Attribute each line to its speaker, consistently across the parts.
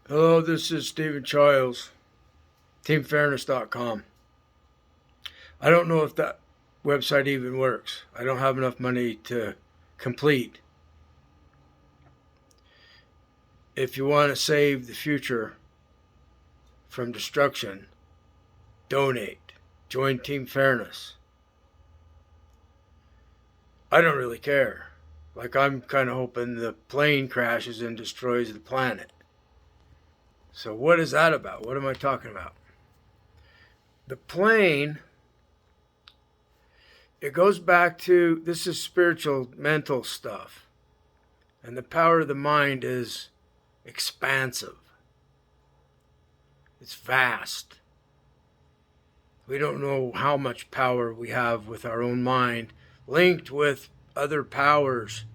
Speaker 1: Hello, this is Stephen Childs, TeamFairness.com. I don't know if that website even works. I don't have enough money to complete. If you want to save the future from destruction, donate. Join Team Fairness. I don't really care. I'm kind of hoping the plane crashes and destroys the planet. So what is that about? What am I talking about? The plane, it goes back to, this is spiritual, mental stuff. And the power of the mind is expansive. It's vast. We don't know how much power we have with our own mind, linked with other powers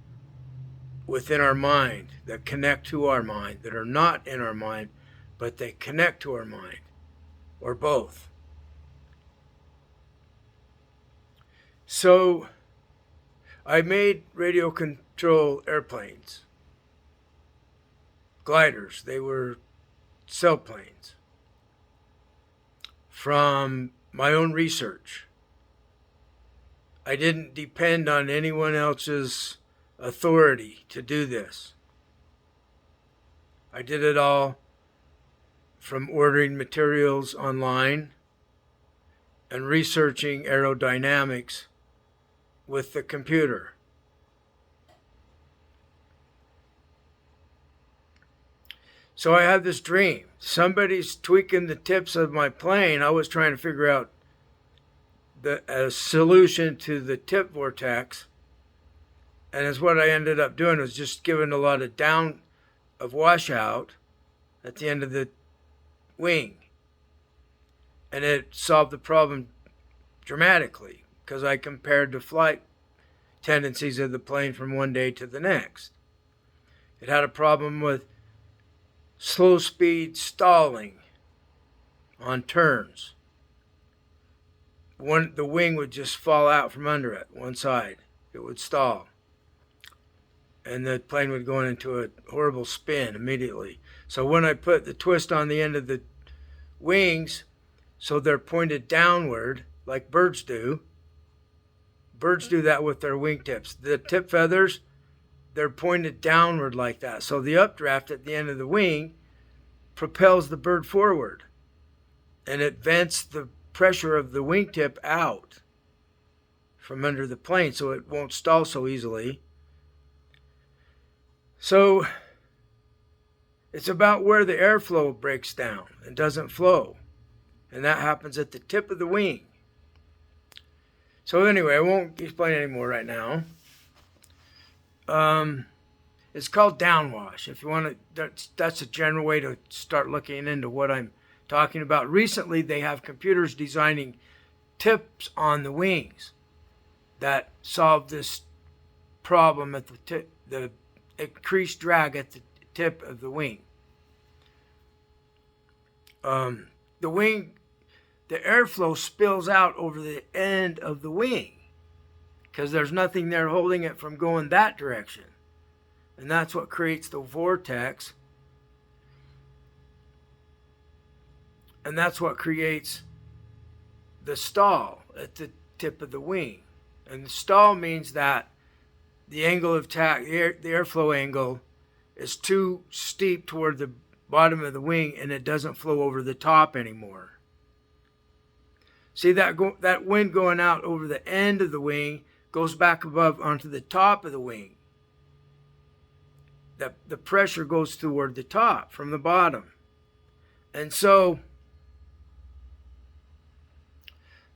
Speaker 1: within our mind that connect to our mind, that are not in our mind, but they connect to our mind, or both. So I made radio control airplanes, gliders. They were sailplanes from my own research. I didn't depend on anyone else's authority to do this. I did it all from ordering materials online and researching aerodynamics with the computer. So I had this dream. Somebody's tweaking the tips of my plane. I was trying to figure out a solution to the tip vortex. And it's what I ended up doing was just giving a lot of washout at the end of the wing. And it solved the problem dramatically because I compared the flight tendencies of the plane from one day to the next. It had a problem with slow speed stalling on turns. The wing would just fall out from under it, one side. It would stall. And the plane would go into a horrible spin immediately. So when I put the twist on the end of the wings, so they're pointed downward, like birds do. Birds do that with their wingtips. The tip feathers, they're pointed downward like that. So the updraft at the end of the wing propels the bird forward. And it vents the pressure of the wingtip out from under the plane so it won't stall so easily. So it's about where the airflow breaks down and doesn't flow. And that happens at the tip of the wing. So anyway, I won't explain anymore right now. It's called downwash. If you want to, that's a general way to start looking into what I'm talking about. Recently, they have computers designing tips on the wings that solve this problem at the tip, the increased drag at the tip of the wing. The airflow spills out over the end of the wing because there's nothing there holding it from going that direction. And that's what creates the vortex. And that's what creates the stall at the tip of the wing. And the stall means that the angle of attack, the airflow angle, is too steep toward the bottom of the wing and it doesn't flow over the top anymore. See, that wind going out over the end of the wing goes back above onto the top of the wing. The pressure goes toward the top from the bottom. And so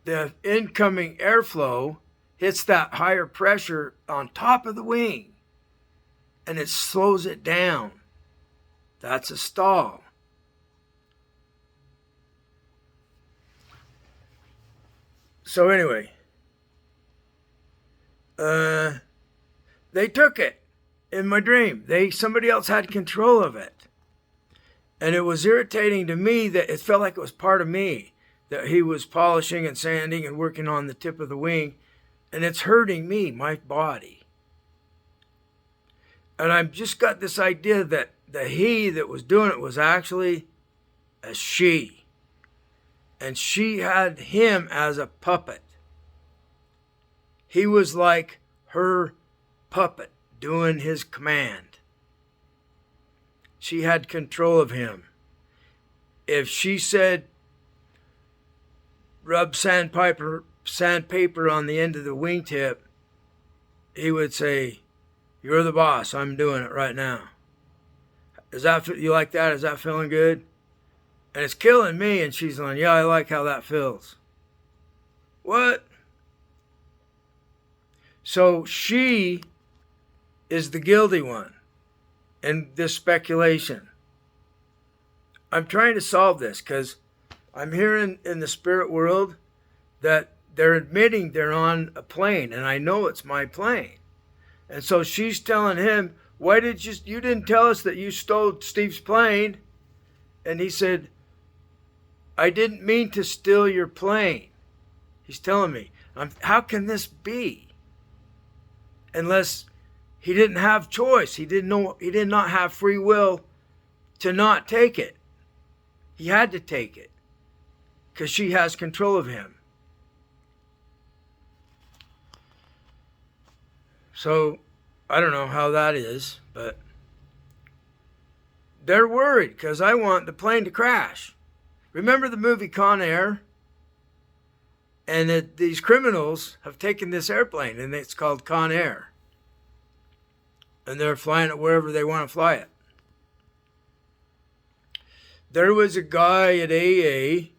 Speaker 1: the incoming airflow hits that higher pressure on top of the wing and it slows it down. That's a stall. So anyway, they took it in my dream. Somebody else had control of it. And it was irritating to me that it felt like it was part of me, that he was polishing and sanding and working on the tip of the wing. And it's hurting me, my body. And I've just got this idea that the he that was doing it was actually a she. And she had him as a puppet. He was like her puppet doing his command. She had control of him. If she said, rub sandpaper on the end of the wingtip, he would say, you're the boss. I'm doing it right now. You like that? Is that feeling good? And it's killing me. And she's going, yeah, I like how that feels. What? So she is the guilty one in this speculation. I'm trying to solve this because I'm hearing in the spirit world that they're admitting they're on a plane, and I know it's my plane. And so she's telling him, why did you didn't tell us that you stole Steve's plane? And he said, I didn't mean to steal your plane. He's telling me, how can this be? Unless he didn't have choice. He did not have free will to not take it. He had to take it because she has control of him. So I don't know how that is, but they're worried because I want the plane to crash. Remember the movie Con Air? And these criminals have taken this airplane, and it's called Con Air. And they're flying it wherever they want to fly it. There was a guy at AA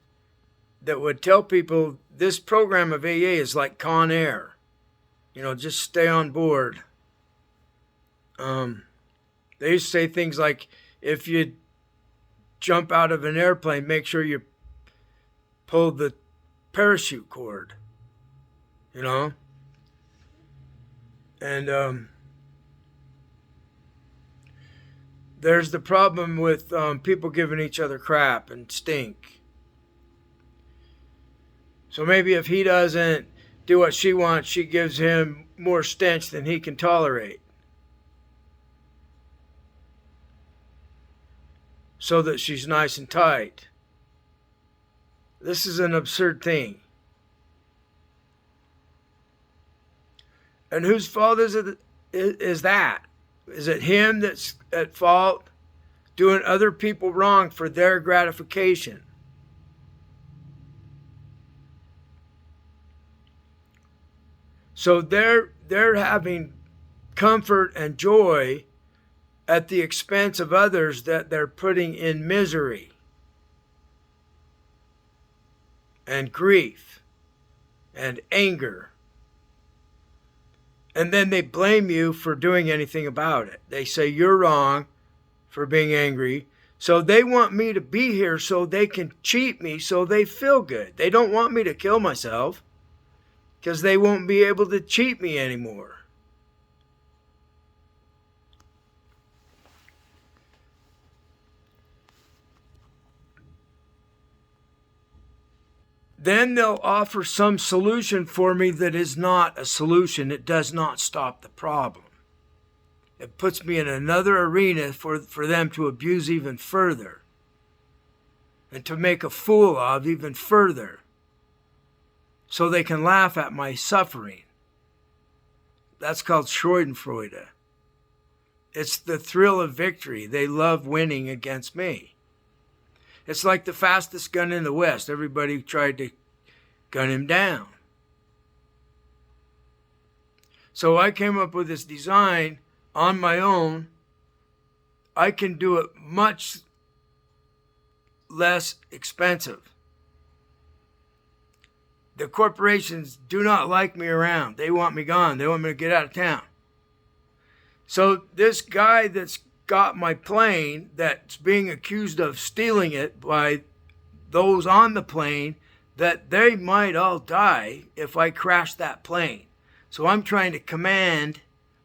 Speaker 1: that would tell people this program of AA is like Con Air. Just stay on board. They used to say things like, if you jump out of an airplane, make sure you pull the parachute cord. And there's the problem with people giving each other crap and stink. So maybe if he doesn't do what she wants, she gives him more stench than he can tolerate. So that she's nice and tight. This is an absurd thing. And whose fault is that? Is it him that's at fault, doing other people wrong for their gratification? So they're having comfort and joy at the expense of others that they're putting in misery and grief and anger. And then they blame you for doing anything about it. They say you're wrong for being angry. So they want me to be here so they can cheat me so they feel good. They don't want me to kill myself because they won't be able to cheat me anymore. Then they'll offer some solution for me that is not a solution. It does not stop the problem. It puts me in another arena for them to abuse even further and to make a fool of even further so they can laugh at my suffering. That's called Schadenfreude. It's the thrill of victory. They love winning against me. It's like the fastest gun in the West. Everybody tried to gun him down. So I came up with this design on my own. I can do it much less expensive. The corporations do not like me around. They want me gone. They want me to get out of town. So this guy that's got my plane, that's being accused of stealing it by those on the plane, that they might all die if I crash that plane. So I'm trying to command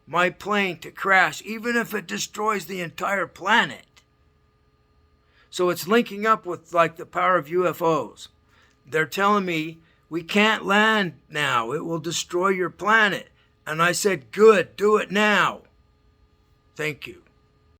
Speaker 1: my plane to crash, even if it destroys the entire planet. So it's linking up with like the power of UFOs. They're telling me, we can't land now. It will destroy your planet. And I said, good, do it now. Thank you.